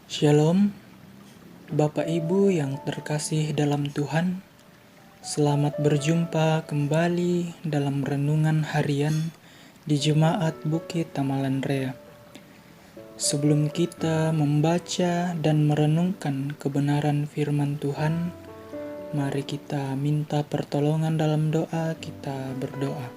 Shalom, Bapak Ibu yang terkasih dalam Tuhan. Selamat berjumpa kembali dalam renungan harian di Jemaat Bukit Tamalan Rea. Sebelum kita membaca dan merenungkan kebenaran firman Tuhan, mari kita minta pertolongan dalam doa. Kita berdoa.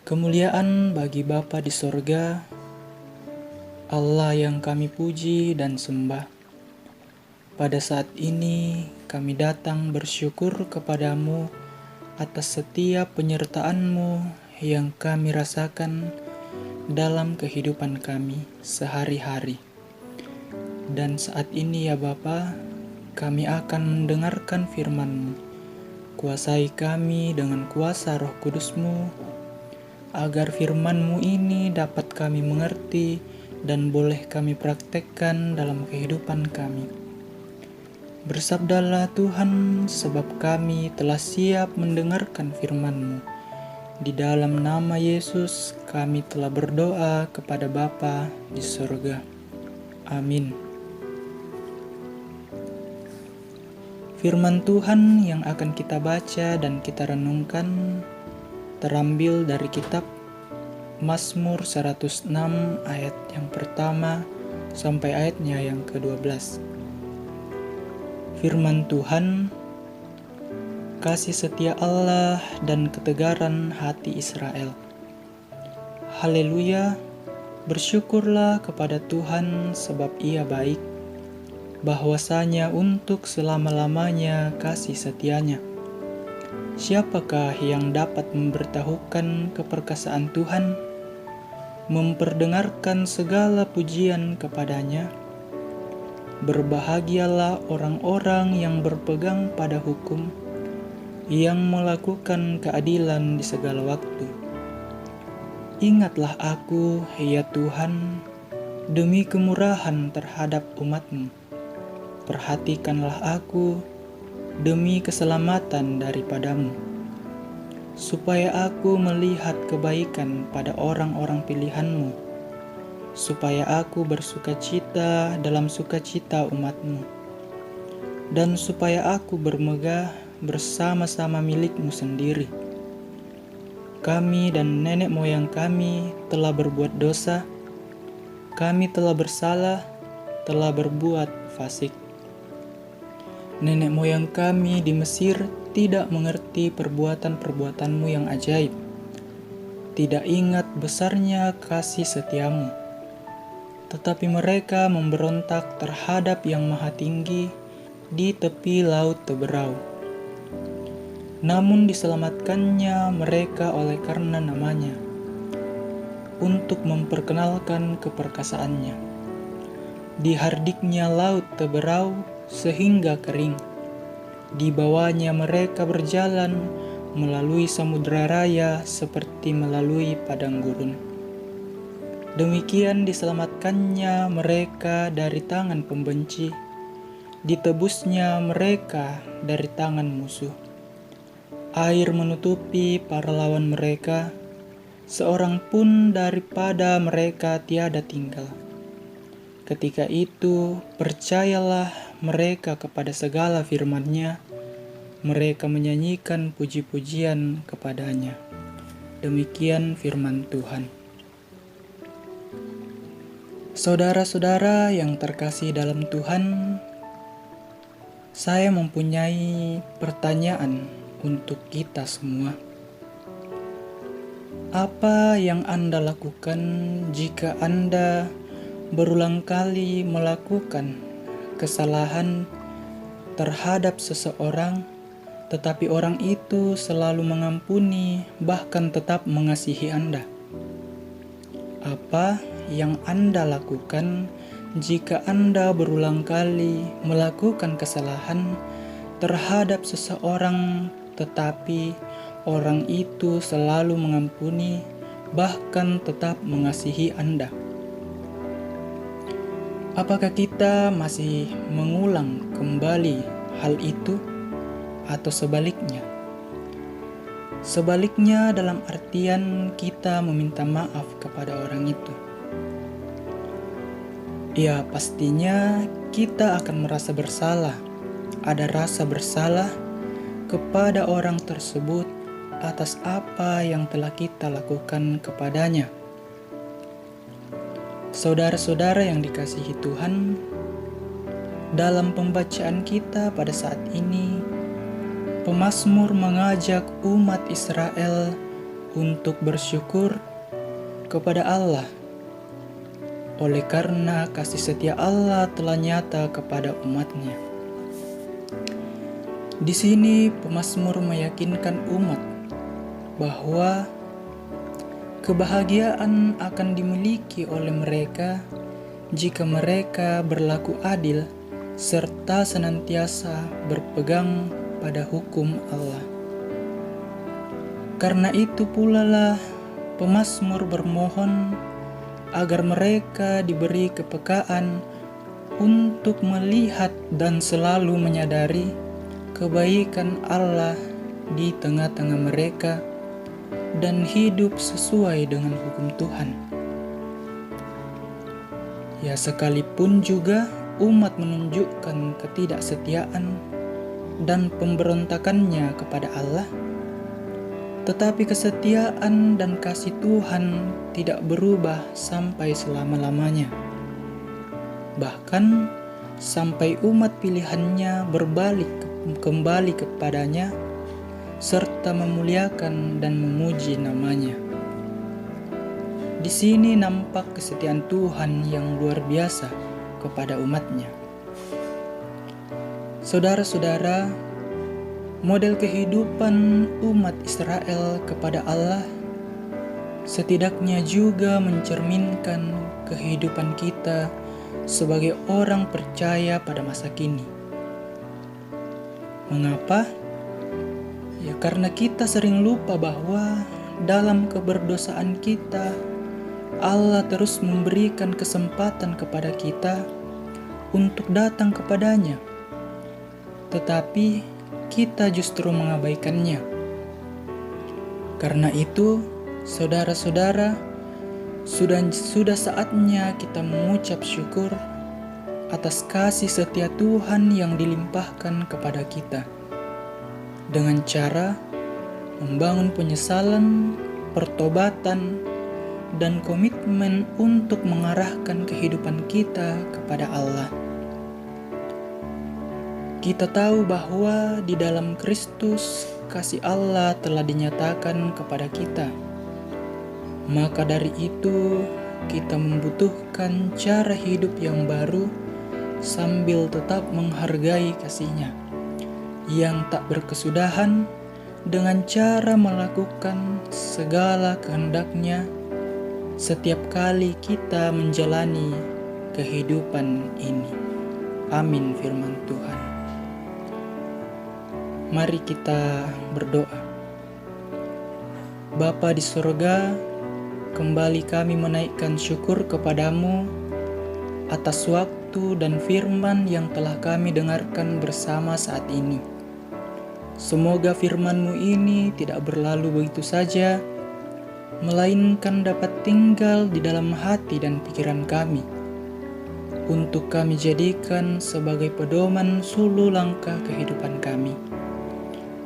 Kemuliaan bagi Bapa di sorga, Allah yang kami puji dan sembah. Pada saat ini kami datang bersyukur kepadamu atas setiap penyertaan-Mu yang kami rasakan dalam kehidupan kami sehari-hari. Dan saat ini ya Bapa, kami akan mendengarkan firman-Mu. Kuasai kami dengan kuasa Roh Kudus-Mu, agar firman-Mu ini dapat kami mengerti dan boleh kami praktekkan dalam kehidupan kami. Bersabdalah Tuhan, sebab kami telah siap mendengarkan firman-Mu. Di dalam nama Yesus kami telah berdoa kepada Bapa di surga. Amin. Firman Tuhan yang akan kita baca dan kita renungkan terambil dari kitab Mazmur 106 ayat yang pertama sampai ayatnya yang ke-12. Firman Tuhan, kasih setia Allah dan ketegaran hati Israel. Haleluya, bersyukurlah kepada Tuhan sebab Ia baik, bahwasanya untuk selama-lamanya kasih setianya. Siapakah yang dapat memberitahukan keperkasaan Tuhan? Memperdengarkan segala pujian kepadanya. Berbahagialah orang-orang yang berpegang pada hukum, yang melakukan keadilan di segala waktu. Ingatlah aku, ya Tuhan, demi kemurahan terhadap umat-Mu. Perhatikanlah aku demi keselamatan daripadamu, supaya aku melihat kebaikan pada orang-orang pilihan-Mu, supaya aku bersukacita dalam sukacita umat-Mu, dan supaya aku bermegah bersama-sama milik-Mu sendiri. Kami dan nenek moyang kami telah berbuat dosa, kami telah bersalah, telah berbuat fasik. Nenek moyang kami di Mesir tidak mengerti perbuatan-perbuatan-Mu yang ajaib, tidak ingat besarnya kasih setiamu. Tetapi mereka memberontak terhadap Yang Maha Tinggi di tepi laut teberau. Namun diselamatkannya mereka oleh karena namanya, untuk memperkenalkan keperkasaannya. Dihardiknya laut teberau sehingga kering. Di bawahnya mereka berjalan melalui samudera raya seperti melalui padang gurun. Demikian diselamatkannya mereka dari tangan pembenci, ditebusnya mereka dari tangan musuh. Air menutupi para lawan mereka, seorang pun daripada mereka tiada tinggal. Ketika itu percayalah mereka kepada segala firman-Nya, mereka menyanyikan puji-pujian kepadanya. Demikian firman Tuhan. Saudara-saudara yang terkasih dalam Tuhan, saya mempunyai pertanyaan untuk kita semua. Apa yang Anda lakukan jika Anda berulang kali melakukan kesalahan terhadap seseorang, tetapi orang itu selalu mengampuni, bahkan tetap mengasihi Anda? Apa yang Anda lakukan jika Anda berulang kali melakukan kesalahan terhadap seseorang, tetapi orang itu selalu mengampuni, bahkan tetap mengasihi Anda? Apakah kita masih mengulang kembali hal itu, atau sebaliknya? Sebaliknya dalam artian kita meminta maaf kepada orang itu. Ya, pastinya kita akan merasa bersalah. Ada rasa bersalah kepada orang tersebut atas apa yang telah kita lakukan kepadanya. Saudara-saudara yang dikasihi Tuhan, dalam pembacaan kita pada saat ini, pemazmur mengajak umat Israel untuk bersyukur kepada Allah oleh karena kasih setia Allah telah nyata kepada umatnya. Di sini pemazmur meyakinkan umat bahwa kebahagiaan akan dimiliki oleh mereka jika mereka berlaku adil serta senantiasa berpegang pada hukum Allah. Karena itu pula lah pemazmur bermohon agar mereka diberi kepekaan untuk melihat dan selalu menyadari kebaikan Allah di tengah-tengah mereka dan hidup sesuai dengan hukum Tuhan. Ya, sekalipun juga umat menunjukkan ketidaksetiaan dan pemberontakannya kepada Allah, tetapi kesetiaan dan kasih Tuhan tidak berubah sampai selama-lamanya. Bahkan sampai umat pilihannya berbalik kembali kepadanya serta memuliakan dan memuji namanya. Di sini nampak kesetiaan Tuhan yang luar biasa kepada umatnya. Saudara-saudara, model kehidupan umat Israel kepada Allah setidaknya juga mencerminkan kehidupan kita sebagai orang percaya pada masa kini. Mengapa? Ya, karena kita sering lupa bahwa dalam keberdosaan kita, Allah terus memberikan kesempatan kepada kita untuk datang kepadanya. Tetapi kita justru mengabaikannya. Karena itu, saudara-saudara, sudah saatnya kita mengucap syukur atas kasih setia Tuhan yang dilimpahkan kepada kita, dengan cara membangun penyesalan, pertobatan, dan komitmen untuk mengarahkan kehidupan kita kepada Allah. Kita tahu bahwa di dalam Kristus kasih Allah telah dinyatakan kepada kita. Maka dari itu kita membutuhkan cara hidup yang baru sambil tetap menghargai kasih-Nya yang tak berkesudahan dengan cara melakukan segala kehendak-Nya setiap kali kita menjalani kehidupan ini. Amin firman Tuhan. Mari kita berdoa. Bapa di sorga, kembali kami menaikkan syukur kepadamu atas waktu dan firman yang telah kami dengarkan bersama saat ini. Semoga firman-Mu ini tidak berlalu begitu saja, melainkan dapat tinggal di dalam hati dan pikiran kami, untuk kami jadikan sebagai pedoman sulu langkah kehidupan kami.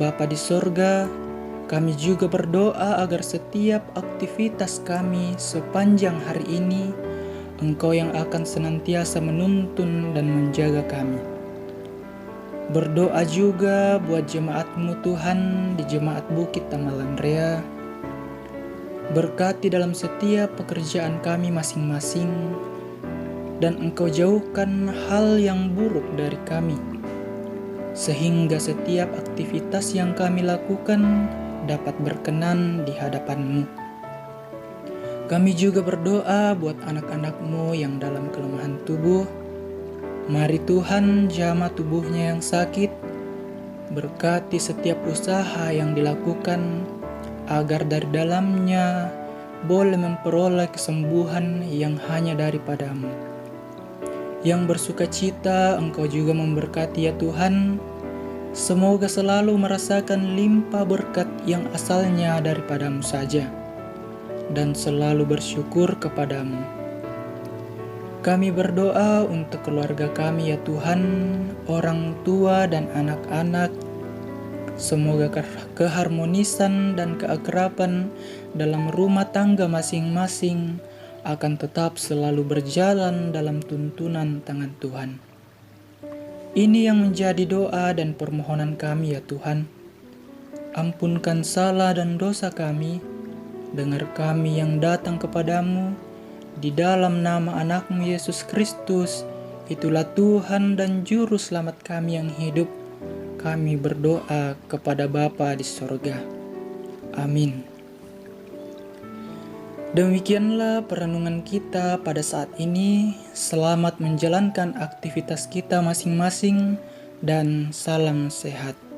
Bapa di sorga, kami juga berdoa agar setiap aktivitas kami sepanjang hari ini, Engkau yang akan senantiasa menuntun dan menjaga kami. Berdoa juga buat jemaat-Mu Tuhan di Jemaat Bukit Tamalan Rea. Berkati dalam setiap pekerjaan kami masing-masing, dan Engkau jauhkan hal yang buruk dari kami, sehingga setiap aktivitas yang kami lakukan dapat berkenan di hadapan-Mu. Kami juga berdoa buat anak-anak-Mu yang dalam kelemahan tubuh. Mari Tuhan jamah tubuhnya yang sakit, berkati setiap usaha yang dilakukan, agar dari dalamnya boleh memperoleh kesembuhan yang hanya daripada-Mu. Yang bersuka cita Engkau juga memberkati ya Tuhan. Semoga selalu merasakan limpah berkat yang asalnya daripada-Mu saja, dan selalu bersyukur kepada-Mu. Kami berdoa untuk keluarga kami ya Tuhan, orang tua dan anak-anak. Semoga keharmonisan dan keakraban dalam rumah tangga masing-masing akan tetap selalu berjalan dalam tuntunan tangan Tuhan. Ini yang menjadi doa dan permohonan kami ya Tuhan. Ampunkan salah dan dosa kami, dengar kami yang datang kepadamu, di dalam nama anakmu Yesus Kristus, itulah Tuhan dan Juru Selamat kami yang hidup. Kami berdoa kepada Bapa di sorga. Amin. Demikianlah perenungan kita pada saat ini. Selamat menjalankan aktivitas kita masing-masing dan salam sehat.